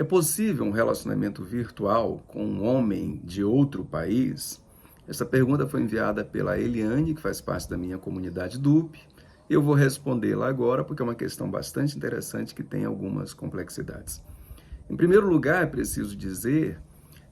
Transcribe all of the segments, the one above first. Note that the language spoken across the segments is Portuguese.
É possível um relacionamento virtual com um homem de outro país? Essa pergunta foi enviada pela Eliane, que faz parte da minha comunidade DUP. Eu vou respondê-la agora porque é uma questão bastante interessante que tem algumas complexidades. Em primeiro lugar, é preciso dizer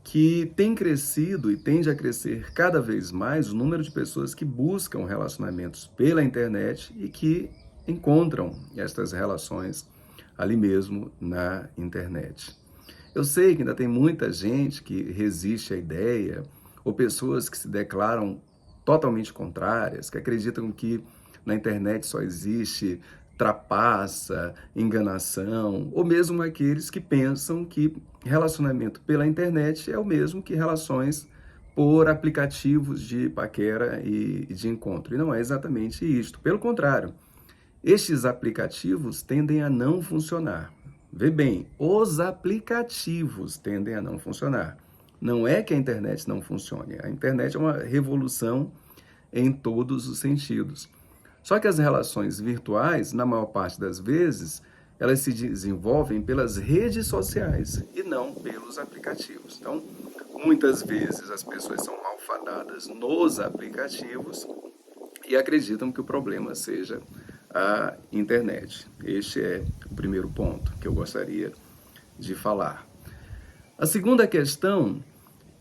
que tem crescido e tende a crescer cada vez mais o número de pessoas que buscam relacionamentos pela internet e que encontram estas relações ali mesmo na internet. Eu sei que ainda tem muita gente que resiste à ideia, ou pessoas que se declaram totalmente contrárias, que acreditam que na internet só existe trapaça, enganação, ou mesmo aqueles que pensam que relacionamento pela internet é o mesmo que relações por aplicativos de paquera e de encontro. E não é exatamente isto. Pelo contrário, estes aplicativos tendem a não funcionar. Vê bem, os aplicativos tendem a não funcionar. Não é que a internet não funcione. A internet é uma revolução em todos os sentidos. Só que as relações virtuais, na maior parte das vezes, elas se desenvolvem pelas redes sociais e não pelos aplicativos. Então, muitas vezes as pessoas são malfadadas nos aplicativos e acreditam que o problema seja a internet. Este é o primeiro ponto que eu gostaria de falar. A segunda questão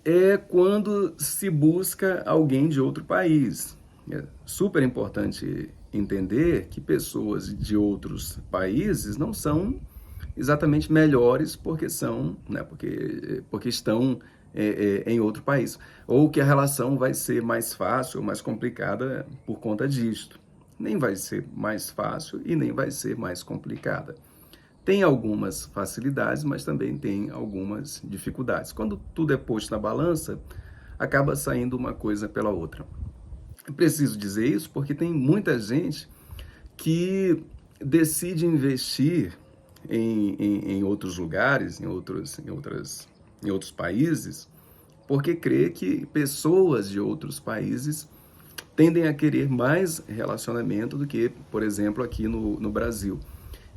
é quando se busca alguém de outro país. É super importante entender que pessoas de outros países não são exatamente melhores porque são, né, porque estão em outro país, ou que a relação vai ser mais fácil ou mais complicada por conta disto. Nem vai ser mais fácil e nem vai ser mais complicada. Tem algumas facilidades, mas também tem algumas dificuldades. Quando tudo é posto na balança, acaba saindo uma coisa pela outra. Eu preciso dizer isso porque tem muita gente que decide investir em outros lugares, em outros países, porque crê que pessoas de outros países tendem a querer mais relacionamento do que, por exemplo, aqui no Brasil.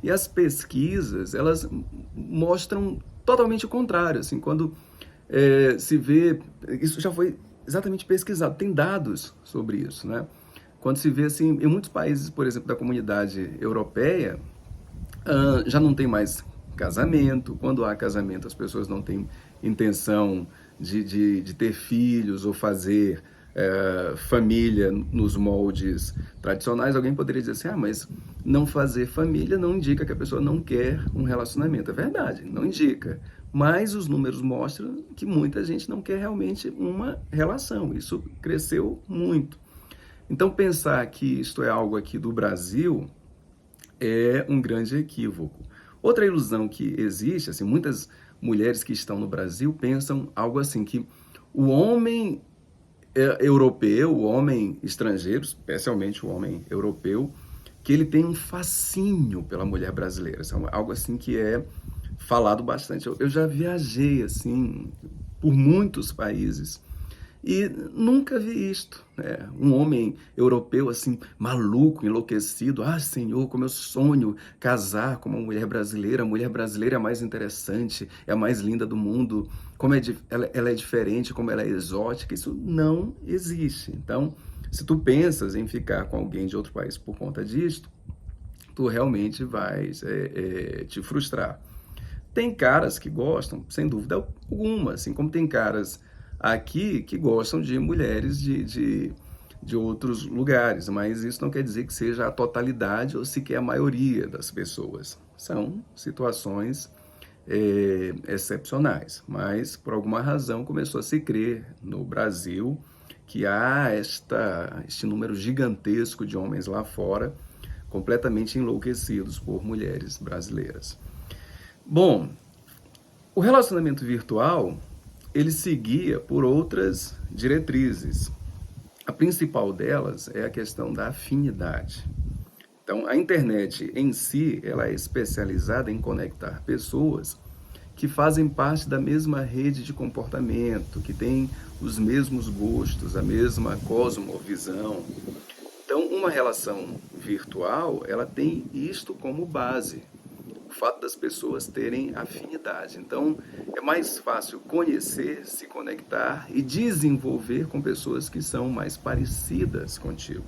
E as pesquisas, elas mostram totalmente o contrário. Assim, quando se vê, isso já foi exatamente pesquisado, tem dados sobre isso, né? Quando se vê, assim, em muitos países, por exemplo, da comunidade europeia, já não tem mais casamento. Quando há casamento, as pessoas não têm intenção de ter filhos ou fazer família nos moldes tradicionais. Alguém poderia dizer assim, mas não fazer família não indica que a pessoa não quer um relacionamento. É verdade, não indica. Mas os números mostram que muita gente não quer realmente uma relação. Isso cresceu muito. Então, pensar que isto é algo aqui do Brasil é um grande equívoco. Outra ilusão que existe, assim, muitas mulheres que estão no Brasil pensam algo assim, que o homem europeu, o homem estrangeiro, especialmente o homem europeu, que ele tem um fascínio pela mulher brasileira. Isso é algo assim que é falado bastante. Eu já viajei assim por muitos países e nunca vi isto, né? Um homem europeu assim, maluco, enlouquecido. Ah, Senhor, como eu sonho casar com uma mulher brasileira. A mulher brasileira é a mais interessante, é a mais linda do mundo. Como ela é diferente, como ela é exótica. Isso não existe. Então, se tu pensas em ficar com alguém de outro país por conta disto, tu realmente vai te frustrar. Tem caras que gostam, sem dúvida alguma, assim como tem caras aqui que gostam de mulheres de outros lugares, mas isso não quer dizer que seja a totalidade ou sequer a maioria das pessoas. São situações excepcionais, mas por alguma razão começou a se crer no Brasil que há este número gigantesco de homens lá fora completamente enlouquecidos por mulheres brasileiras. Bom, o relacionamento virtual, ele seguia por outras diretrizes. A principal delas é a questão da afinidade. Então, a internet em si, ela é especializada em conectar pessoas que fazem parte da mesma rede de comportamento, que têm os mesmos gostos, a mesma cosmovisão. Então, uma relação virtual, ela tem isto como base. fato das pessoas terem afinidade. Então, é mais fácil conhecer, se conectar e desenvolver com pessoas que são mais parecidas contigo.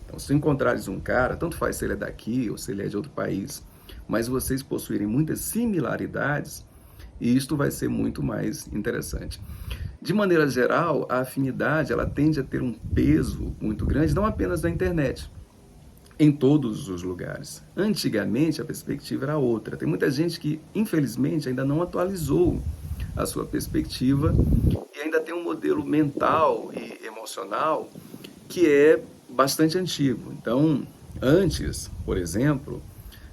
Então, se encontrares um cara, tanto faz se ele é daqui ou se ele é de outro país, mas vocês possuírem muitas similaridades, isto vai ser muito mais interessante. De maneira geral, a afinidade ela tende a ter um peso muito grande, não apenas na internet, em todos os lugares. Antigamente, a perspectiva era outra. Tem muita gente que, infelizmente, ainda não atualizou a sua perspectiva e ainda tem um modelo mental e emocional que é bastante antigo. Então, antes, por exemplo,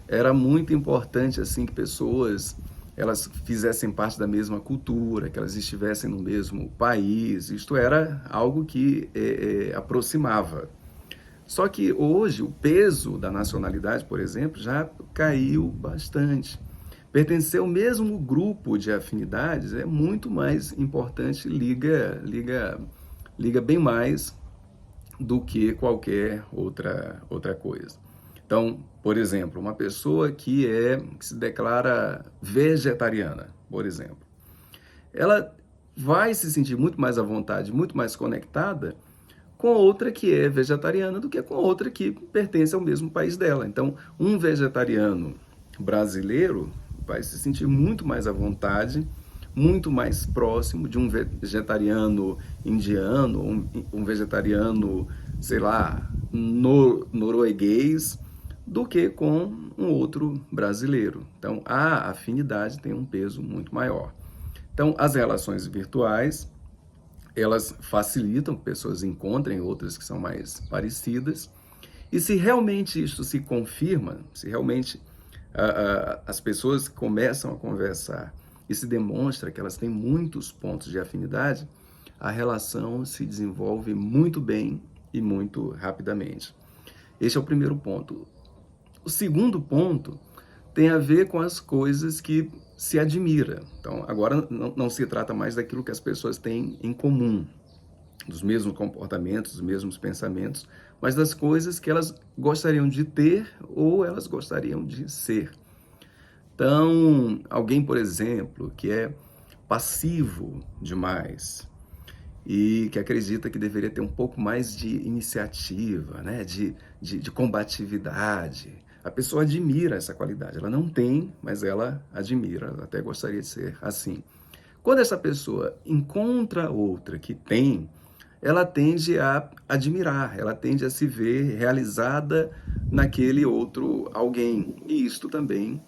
era muito importante assim que pessoas elas fizessem parte da mesma cultura, que elas estivessem no mesmo país. Isto era algo que aproximava. Só que hoje o peso da nacionalidade, por exemplo, já caiu bastante. Pertencer ao mesmo grupo de afinidades é muito mais importante, liga bem mais do que qualquer outra coisa. Então, por exemplo, uma pessoa que se declara vegetariana, por exemplo, ela vai se sentir muito mais à vontade, muito mais conectada com outra que é vegetariana do que com outra que pertence ao mesmo país dela. Então, um vegetariano brasileiro vai se sentir muito mais à vontade, muito mais próximo de um vegetariano indiano, um vegetariano, sei lá, norueguês, do que com um outro brasileiro. Então, a afinidade tem um peso muito maior. Então, as relações virtuais, elas facilitam que pessoas encontrem outras que são mais parecidas. E se realmente isso se confirma, se realmente as pessoas começam a conversar e se demonstra que elas têm muitos pontos de afinidade, a relação se desenvolve muito bem e muito rapidamente. Este é o primeiro ponto. O segundo ponto tem a ver com as coisas que se admira. Então, agora não se trata mais daquilo que as pessoas têm em comum, dos mesmos comportamentos, dos mesmos pensamentos, mas das coisas que elas gostariam de ter ou elas gostariam de ser. Então, alguém, por exemplo, que é passivo demais e que acredita que deveria ter um pouco mais de iniciativa, né? de combatividade. A pessoa admira essa qualidade. Ela não tem, mas ela admira, ela até gostaria de ser assim. Quando essa pessoa encontra outra que tem, ela tende a admirar, ela tende a se ver realizada naquele outro alguém. E isto também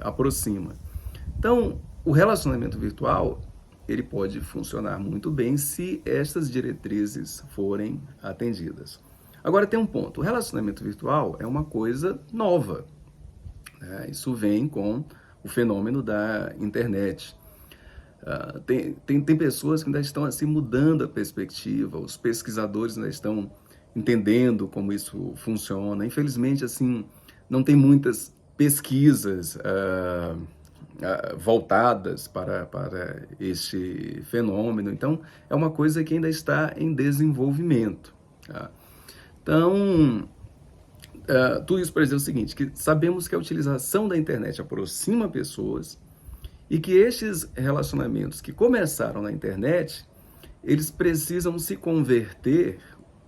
aproxima. Então, o relacionamento virtual, ele pode funcionar muito bem se estas diretrizes forem atendidas. Agora tem um ponto, o relacionamento virtual é uma coisa nova, né? Isso vem com o fenômeno da internet. Tem pessoas que ainda estão assim mudando a perspectiva, os pesquisadores ainda estão entendendo como isso funciona. Infelizmente, assim, não tem muitas pesquisas voltadas para este fenômeno. Então, é uma coisa que ainda está em desenvolvimento. Tá? Então, tudo isso para dizer o seguinte, que sabemos que a utilização da internet aproxima pessoas e que estes relacionamentos que começaram na internet, eles precisam se converter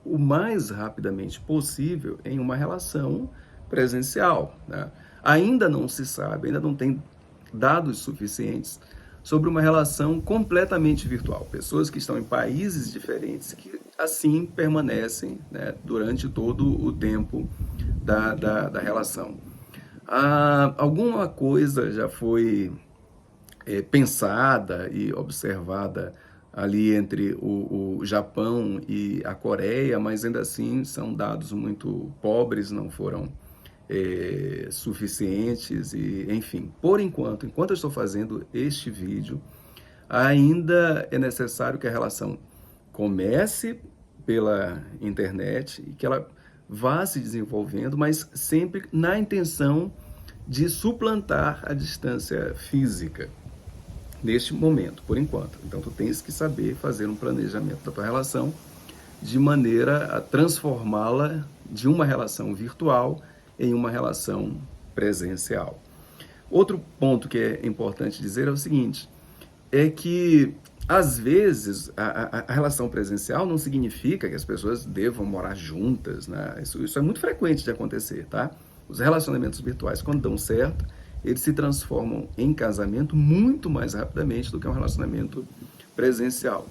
o mais rapidamente possível em uma relação presencial. Né? Ainda não se sabe, ainda não tem dados suficientes sobre uma relação completamente virtual. Pessoas que estão em países diferentes que assim permanecem, né, durante todo o tempo da relação. Alguma coisa já foi pensada e observada ali entre o Japão e a Coreia, mas ainda assim são dados muito pobres, não foram suficientes e, enfim, por enquanto eu estou fazendo este vídeo, ainda é necessário que a relação comece pela internet e que ela vá se desenvolvendo, mas sempre na intenção de suplantar a distância física neste momento, por enquanto. Então, tu tens que saber fazer um planejamento da tua relação de maneira a transformá-la de uma relação virtual em uma relação presencial. Outro ponto que é importante dizer é o seguinte, é que às vezes a relação presencial não significa que as pessoas devam morar juntas, né? Isso é muito frequente de acontecer, tá? Os relacionamentos virtuais, quando dão certo, eles se transformam em casamento muito mais rapidamente do que um relacionamento presencial.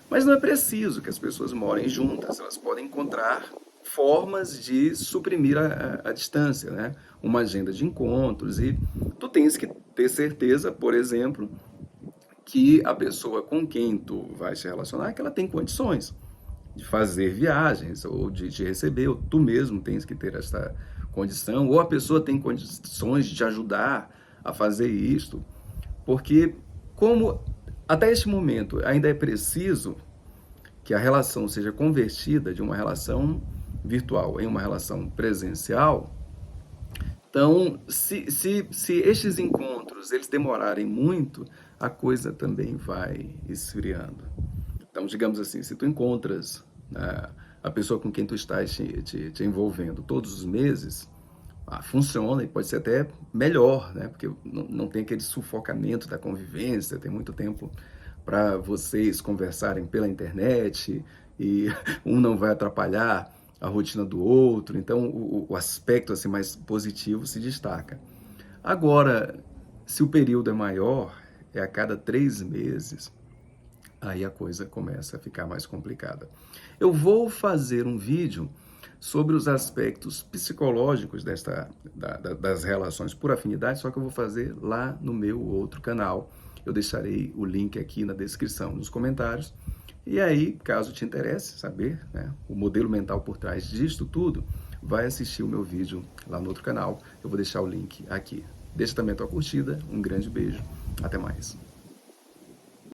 Mas não é preciso que as pessoas morem juntas, elas podem encontrar formas de suprimir a distância, né? Uma agenda de encontros e tu tens que ter certeza, por exemplo, que a pessoa com quem tu vai se relacionar, que ela tem condições de fazer viagens ou de te receber, ou tu mesmo tens que ter essa condição, ou a pessoa tem condições de te ajudar a fazer isto, porque como até este momento ainda é preciso que a relação seja convertida de uma relação virtual em uma relação presencial, então, se estes encontros eles demorarem muito, a coisa também vai esfriando. Então, digamos assim, se tu encontras, né, a pessoa com quem tu estás te envolvendo todos os meses, funciona e pode ser até melhor, né? Porque não tem aquele sufocamento da convivência, tem muito tempo para vocês conversarem pela internet e um não vai atrapalhar a rotina do outro, então o aspecto assim mais positivo se destaca. Agora, se o período é maior, é a cada 3 meses, aí a coisa começa a ficar mais complicada. Eu vou fazer um vídeo sobre os aspectos psicológicos das relações por afinidade, só que eu vou fazer lá no meu outro canal. Eu deixarei o link aqui na descrição, nos comentários. E aí, caso te interesse saber, né, o modelo mental por trás disto tudo, vai assistir o meu vídeo lá no outro canal. Eu vou deixar o link aqui. Deixa também a tua curtida, um grande beijo, até mais.